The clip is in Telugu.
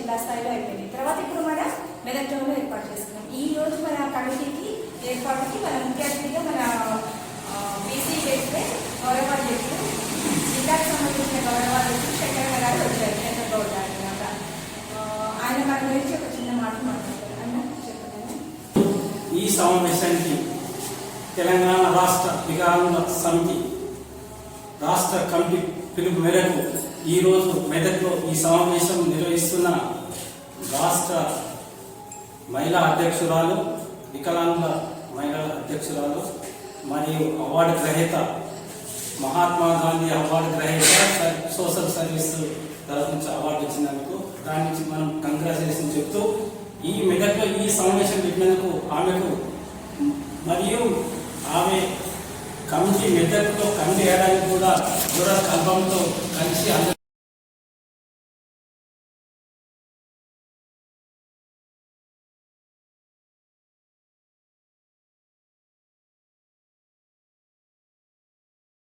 జిల్లా స్థాయిలో అయిపోయింది. తర్వాత ఇప్పుడు మన మెదక్ జోన్లో ఏర్పాటు చేసుకున్నాం. ఈ రోజు మన కమిటీకి ఏర్పాటుకి మన ముఖ్య అతిథిగా మన బీసీ చేస్తే గౌరవాధ్యక్షులు జిల్లాకు సంబంధించిన గౌరవాధ్యక్షులు శంకరన్న గారు వచ్చారు. చంద్రగౌడ్ గారు అనమాట. ఆయన మన గురించి ఒక చిన్న మాట మాట్లాడతారు. అన్న చెప్పండి. ఈ సమావేశానికి తెలంగాణ రాష్ట్ర వికలాంగుల సమితి రాష్ట్ర కమిటీ పిలుపు మేరకు ఈరోజు మెదక్లో ఈ సమావేశం నిర్వహిస్తున్న రాష్ట్ర మహిళా అధ్యక్షురాలు, వికలాంగుల మహిళా అధ్యక్షురాలు మరియు అవార్డు గ్రహీత, మహాత్మా గాంధీ అవార్డు గ్రహీత, సోషల్ సర్వీస్ తరఫు నుంచి అవార్డు ఇచ్చినందుకు దాని నుంచి మనం కంగ్రాచులేషన్ చెప్తూ ఈ మెదక్లో ఈ సమావేశం పెట్టినందుకు ఆమెకు మరియు ఆమె కమిటీ మెదక్లో కమిటీ వేయడానికి కూడా దృఢ కల్పంతో కలిసి